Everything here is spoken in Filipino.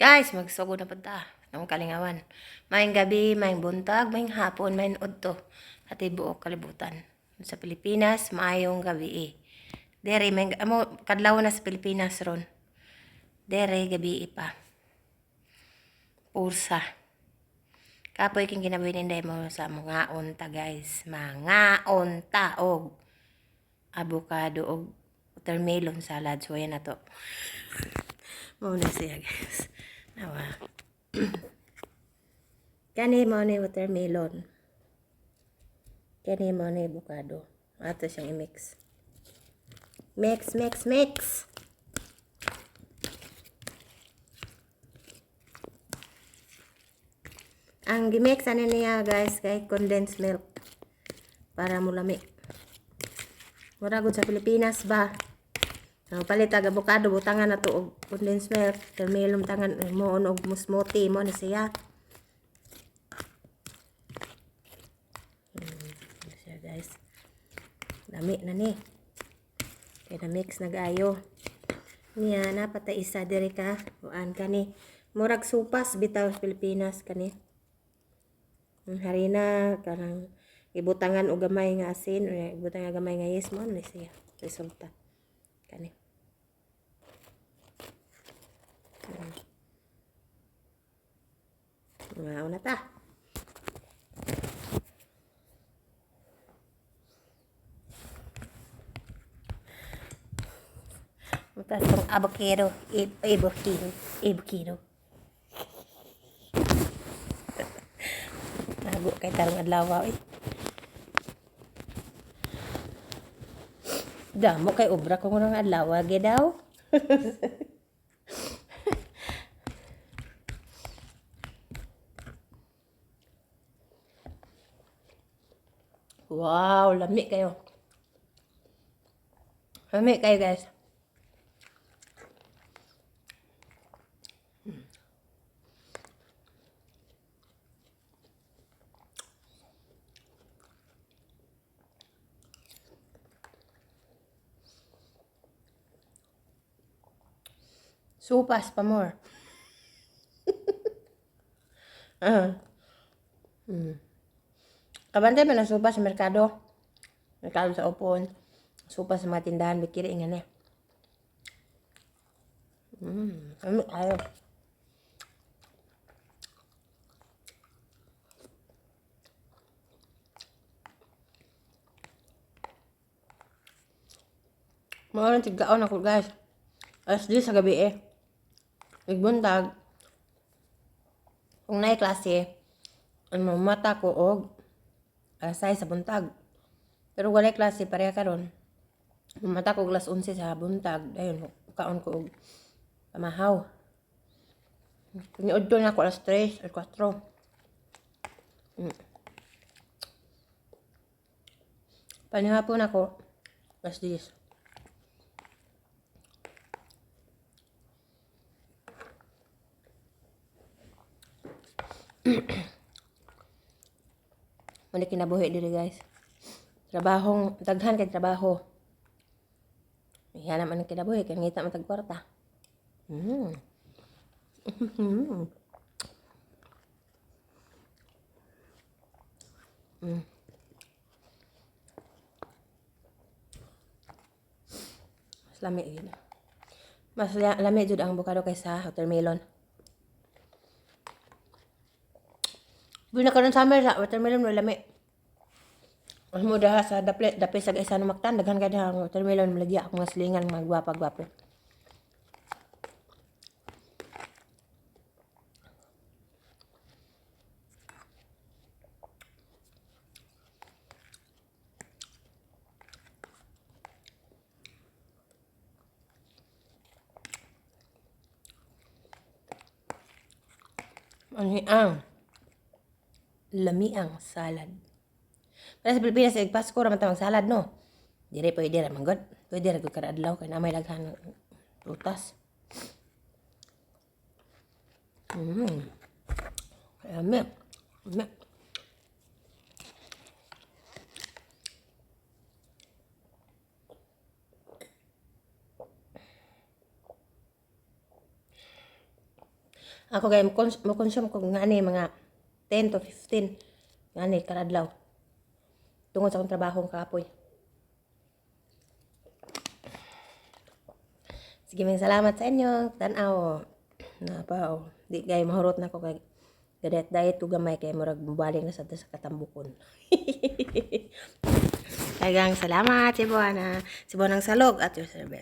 Guys, magsugod na punta ng kalingawan. Maayong gabi, maayong buntag, maayong hapon, maayong udto. Hati buok kalibutan. Sa Pilipinas, maayong gabi Dere, may amo kadlaw na sa Pilipinas ron. Dere gabi pa. Pursa. Kapoy king ginabuhi ninday mo sa mga unta guys. Mga unta og avocado og watermelon salad. So yan na to. Muna siya guys. Nawa. Kani mo ni watermelon. Kani mo ni avocado. Ato siyang i-mix. Mix, mix, mix. Ang gimix ano niya guys kay condensed milk para mulami. Mura gud sa Pilipinas ba? Ang palit ag avocado butangan na to og condensed milk, watermelon tangan mo og smoothie mo ni siya. Siya guys. Dami na ni. Kaya na-mix na gayo. Niya napata isa diri ka. Kuan kani. Murag supas bitaw sa Pilipinas kani. Harina kanang ibutangan og gamay nga asin o ibutangan gamay nga yes mo ni siya resulta kani. Mga una ta. Tapos itong avocado, avocado. Nago kay tarong adlaw Damo kay obra kung nang adlaw ge daw. Wow, lami kayo. Lami kayo guys. Supas pa more. Kabantay man ang supas sa merkado. Merkado sa upon. Supas sa mga tindahan. Bikiri nga na. Ayaw. Mga tigkaon ako guys. Alas 10 sa gabi Igbuntag. Kung naay klase, ang mata ko og alas 6 sa buntag. Pero walay klase pareha karon. Mata ko alas 11 sa buntag. Ayun, kaon ko og pamahaw. Kuniudto na ako alas 3 or 4. Panihapon ako alas 10. Muna kinabuhi diri guys. Trabahong, daghan kay trabaho. Yan naman ang kinabuhi, kaya ngita matag kwarta. Mas lami yun. Mas lami jud ang avocado kaysa watermelon. Bili na karon summer sa watermelon wala lami. Mas muda sa dapi sa isa na maktan daghan kay ang watermelon malagi ako mga silingan mga gwapa-gwapo. Ang lami ang salad. Para sa Pilipinas, Pasko raman tamang salad, no? Dire pwede raman god. Pwede ra gud kada adlaw kay na may daghan prutas. Lami. Lami. Ako kay mo consume ko nga ni mga 10 to 15 nga ni kadlaw. Tungod sa akong trabaho kapoy. Sige, may salamat sa inyo. Tanaw. Na pa oh. Di kay mahurot na ko kay diet ko gamay kay murag mubaling na sa katambukon. Tagang salamat si Buwana. Si Buwanang Salog at your service.